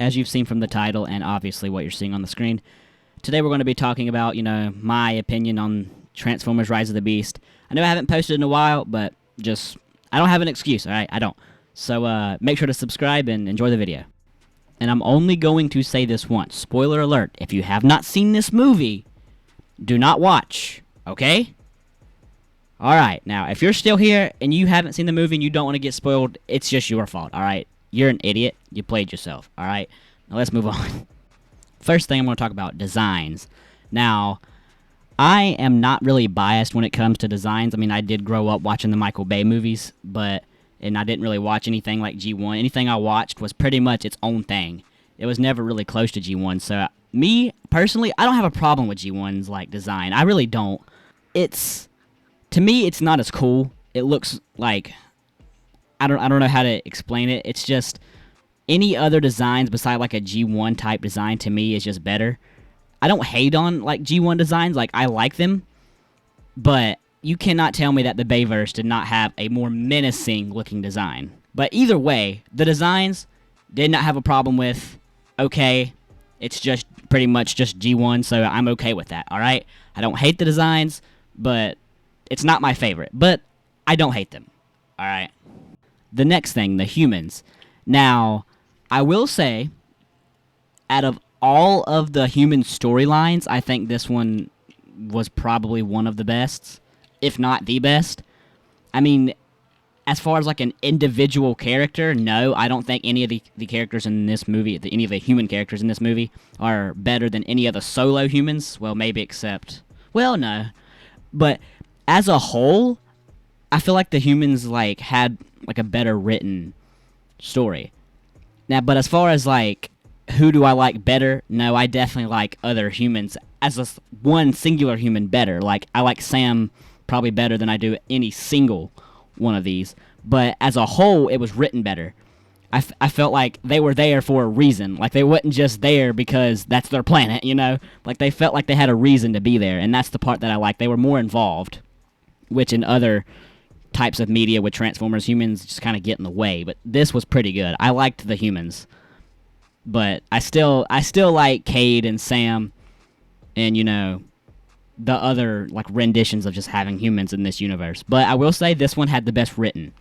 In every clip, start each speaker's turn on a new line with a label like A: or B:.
A: as you've seen from the title and obviously what you're seeing on the screen. Today we're going to be talking about, my opinion on Transformers Rise of the Beast. I know I haven't posted in a while, but I don't have an excuse, alright? I don't. So make sure to subscribe and enjoy the video. And I'm only going to say this once. Spoiler alert, if you have not seen this movie, do not watch, okay? Alright, now, if you're still here and you haven't seen the movie and you don't want to get spoiled, it's just your fault, alright? You're an idiot. You played yourself, alright? Now let's move on. First thing I'm going to talk about, designs. Now, I am not really biased when it comes to designs. I mean, I did grow up watching the Michael Bay movies, and I didn't really watch anything like G1. Anything I watched was pretty much its own thing. It was never really close to G1. So, me, personally, I don't have a problem with G1's, design. I really don't. To me, it's not as cool. It looks like, I don't know how to explain it. It's just, any other designs beside, a G1 type design, to me, is just better. I don't hate on, G1 designs. I like them. But you cannot tell me that the Bayverse did not have a more menacing looking design. But either way, the designs did not have a problem with. Okay, it's just pretty much just G1, so I'm okay with that, alright? I don't hate the designs, but it's not my favorite. But I don't hate them, alright? The next thing, the humans. Now, I will say, out of all of the human storylines, I think this one was probably one of the best, if not the best. I mean, as far as an individual character, no, I don't think any of the characters in this movie, any of the human characters in this movie, are better than any of the solo humans. Well, maybe except, well, no. But as a whole, I feel like the humans had a better written story. Now, but as far as who do I like better? No, I definitely like other humans as one singular human better. I like Sam probably better than I do any single one of these. But as a whole, it was written better. I felt like they were there for a reason. They wasn't just there because that's their planet, they felt like they had a reason to be there, and that's the part that I like. They were more involved, which in other types of media with Transformers, humans just kind of get in the way. But this was pretty good. I liked the humans. But I still like Cade and Sam and, the other, renditions of just having humans in this universe. But I will say this one had the best written.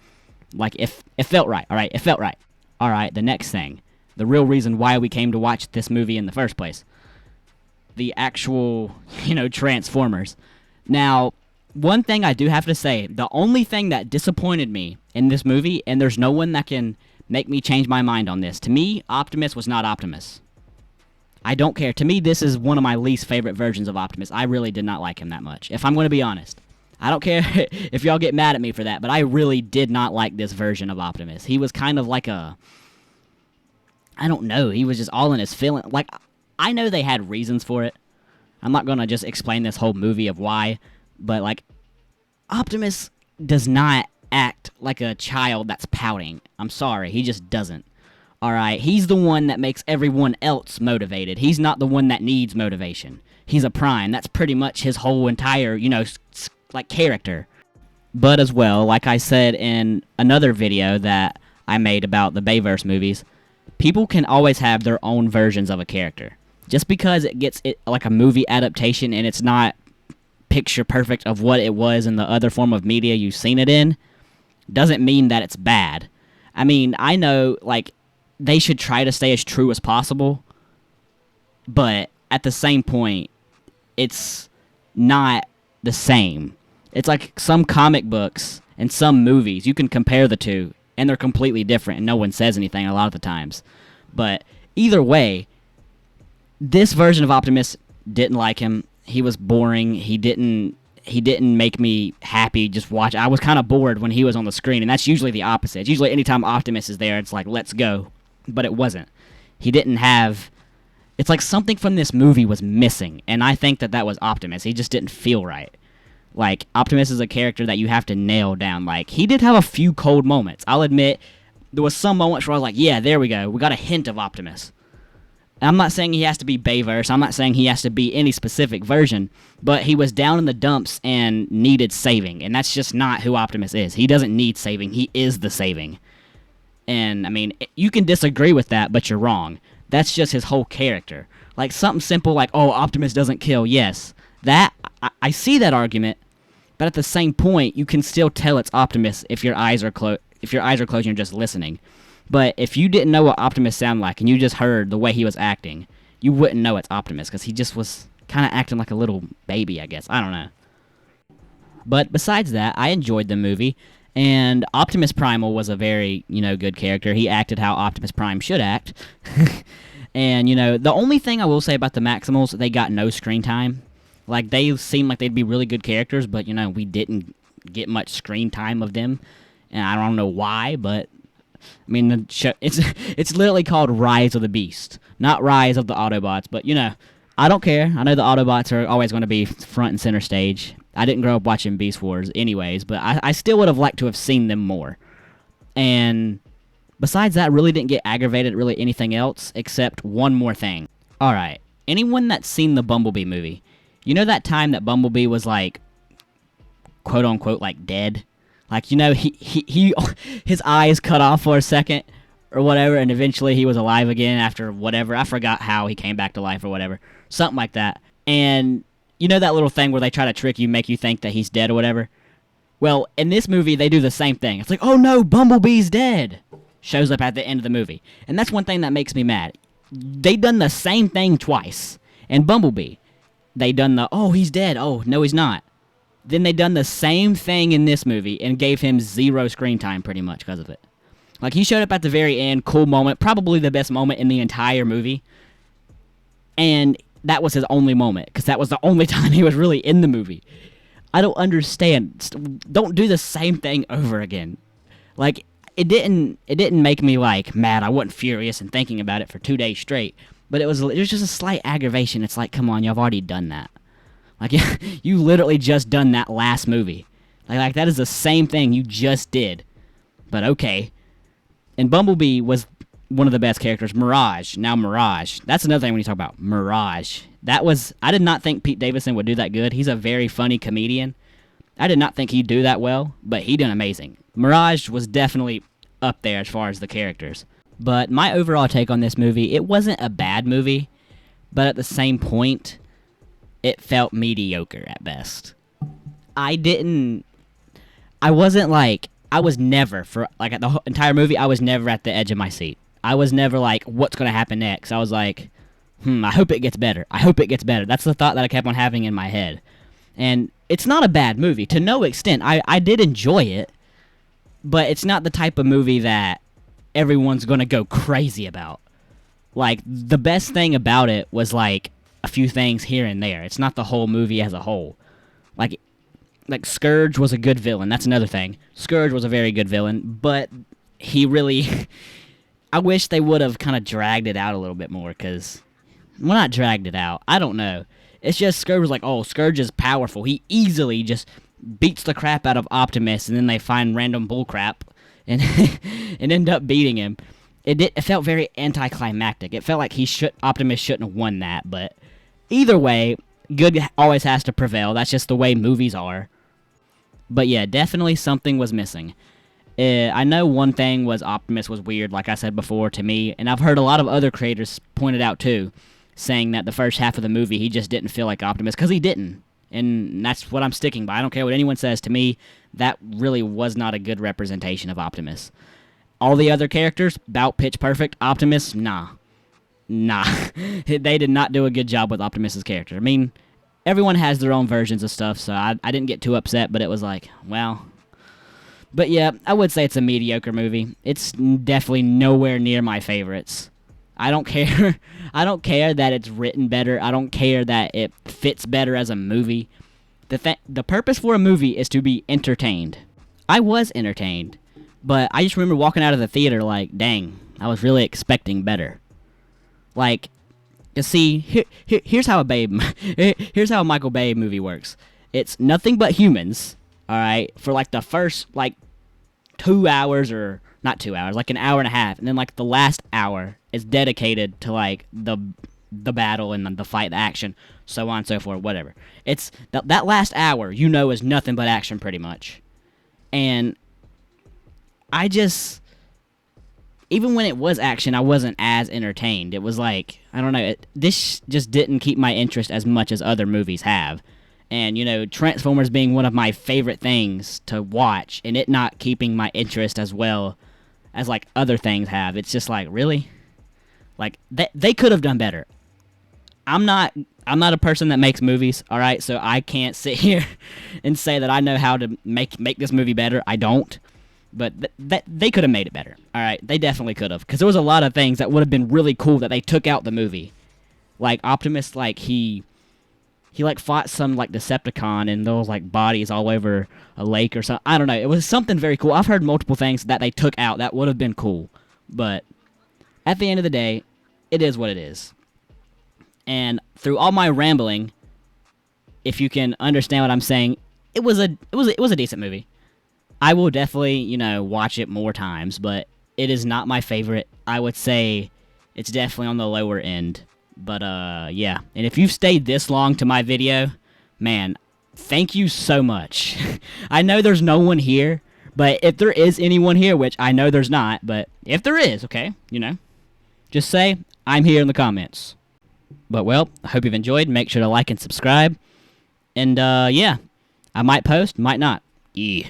A: It felt right, alright? It felt right. Alright, the next thing. The real reason why we came to watch this movie in the first place. The actual, Transformers. Now, one thing I do have to say, the only thing that disappointed me in this movie, and there's no one that can make me change my mind on this. To me, Optimus was not Optimus. I don't care. To me, this is one of my least favorite versions of Optimus. I really did not like him that much, if I'm going to be honest. I don't care if y'all get mad at me for that, but I really did not like this version of Optimus. He was kind of I don't know, he was just all in his feeling. I know they had reasons for it. I'm not going to just explain this whole movie of why, but, Optimus does not act like a child that's pouting. I'm sorry, he just doesn't. Alright, he's the one that makes everyone else motivated. He's not the one that needs motivation. He's a prime. That's pretty much his whole entire, character. But as well, like I said in another video that I made about the Bayverse movies, people can always have their own versions of a character. Just because it gets a movie adaptation and it's not picture perfect of what it was in the other form of media you've seen it in, doesn't mean that it's bad. I mean, I know, they should try to stay as true as possible, but at the same point, it's not the same. It's some comic books and some movies, you can compare the two, and they're completely different, and no one says anything a lot of the times. But either way, this version of Optimus didn't like him. He was boring. He didn't make me happy just watch. I was kind of bored when he was on the screen, and that's usually the opposite. It's usually anytime Optimus is there, it's let's go. But it wasn't. He didn't have... It's something from this movie was missing, and I think that was Optimus. He just didn't feel right. Optimus is a character that you have to nail down. He did have a few cold moments. I'll admit, there was some moments where I was yeah, there we go. We got a hint of Optimus. I'm not saying he has to be Bayverse. I'm not saying he has to be any specific version. But he was down in the dumps and needed saving. And that's just not who Optimus is. He doesn't need saving. He is the saving. And, I mean, you can disagree with that, but you're wrong. That's just his whole character. Like something simple like, oh, Optimus doesn't kill. Yes, that I see that argument, but at the same point, you can still tell it's Optimus if your eyes are closed. If your eyes are closed, and you're just listening. But if you didn't know what Optimus sounded like and you just heard the way he was acting, you wouldn't know it's Optimus because he just was kind of acting like a little baby, I guess. I don't know. But besides that, I enjoyed the movie, and Optimus Primal was a very, good character. He acted how Optimus Prime should act. And, the only thing I will say about the Maximals, they got no screen time. Like, they seemed like they'd be really good characters, but, we didn't get much screen time of them. And I don't know why, but I mean, the show, it's literally called Rise of the Beast, not Rise of the Autobots. But I don't care. I know the Autobots are always going to be front and center stage. I didn't grow up watching Beast Wars, anyways, but I still would have liked to have seen them more. And besides that, I really didn't get aggravated at really anything else except one more thing. All right, anyone that's seen the Bumblebee movie, that time that Bumblebee was like, quote unquote, like dead. Like, he his eyes cut off for a second or whatever, and eventually he was alive again after whatever. I forgot how he came back to life or whatever. Something like that. And that little thing where they try to trick you, make you think that he's dead or whatever? Well, in this movie, they do the same thing. It's like, oh no, Bumblebee's dead. Shows up at the end of the movie. And that's one thing that makes me mad. They done the same thing twice. And Bumblebee, they done the, oh, he's dead. Oh, no, he's not. Then they done the same thing in this movie and gave him 0 screen time pretty much because of it. Like, he showed up at the very end, cool moment, probably the best moment in the entire movie. And that was his only moment, because that was the only time he was really in the movie. I don't understand. Don't do the same thing over again. Like, it didn't make me, like, mad. I wasn't furious and thinking about it for 2 days straight. But it was just a slight aggravation. It's like, come on, y'all have already done that. Like, you literally just done that last movie. Like that is the same thing you just did. But okay. And Bumblebee was one of the best characters. Mirage. Now Mirage. That's another thing when you talk about Mirage. I did not think Pete Davidson would do that good. He's a very funny comedian. I did not think he'd do that well, but he did amazing. Mirage was definitely up there as far as the characters. But my overall take on this movie, it wasn't a bad movie, but at the same point, it felt mediocre at best. I was never, at the entire movie, I was never at the edge of my seat. I was never like, what's going to happen next? I was like, I hope it gets better. I hope it gets better. That's the thought that I kept on having in my head. And it's not a bad movie. To no extent. I did enjoy it, but it's not the type of movie that everyone's going to go crazy about. Like, the best thing about it was, like, a few things here and there. It's not the whole movie as a whole. Like Scourge was a good villain. That's another thing. Scourge was a very good villain, but he really... I wish they would have kind of dragged it out a little bit more, because... Well, not dragged it out. I don't know. It's just Scourge was like, oh, Scourge is powerful. He easily just beats the crap out of Optimus, and then they find random bullcrap and and end up beating him. It felt very anticlimactic. It felt like Optimus shouldn't have won that, but either way, good always has to prevail. That's just the way movies are. But yeah, definitely something was missing. I know one thing was Optimus was weird, like I said before, to me, and I've heard a lot of other creators point it out too, saying that the first half of the movie, he just didn't feel like Optimus, because he didn't. And that's what I'm sticking by. I don't care what anyone says. To me, that really was not a good representation of Optimus. All the other characters, about pitch perfect. Optimus, nah. They did not do a good job with Optimus's character. I mean, everyone has their own versions of stuff, so I didn't get too upset, but it was like, well... But yeah, I would say it's a mediocre movie. It's definitely nowhere near my favorites. I don't care. I don't care that it's written better. I don't care that it fits better as a movie. The purpose for a movie is to be entertained. I was entertained, but I just remember walking out of the theater like, dang, I was really expecting better. Like, you see, here's how here's how a Michael Bay movie works. It's nothing but humans, all right, for like the first 2 hours, or not 2 hours, like an hour and a half, and then like the last hour is dedicated to like the battle and the fight, the action, so on and so forth, whatever. It's that last hour, is nothing but action pretty much. And I just even when it was action, I wasn't as entertained. It was like, I don't know, this just didn't keep my interest as much as other movies have. And, you know, Transformers being one of my favorite things to watch, and it not keeping my interest as well as, like, other things have. It's just like, really? Like, they could have done better. I'm not a person that makes movies, all right? So I can't sit here and say that I know how to make this movie better. I don't. But they could have made it better. All right, they definitely could have, because there was a lot of things that would have been really cool that they took out the movie. Like Optimus, like he like fought some like Decepticon and those like bodies all over a lake or something. I don't know. It was something very cool. I've heard multiple things that they took out that would have been cool, but at the end of the day, it is what it is. And through all my rambling, if you can understand what I'm saying, it was a decent movie. I will definitely, you know, watch it more times, but it is not my favorite. I would say it's definitely on the lower end. But, yeah. And if you've stayed this long to my video, man, thank you so much. I know there's no one here, but if there is anyone here, which I know there's not, but if there is, okay, you know, just say, I'm here in the comments. But, well, I hope you've enjoyed. Make sure to like and subscribe. And, yeah, I might post, might not. Yeah.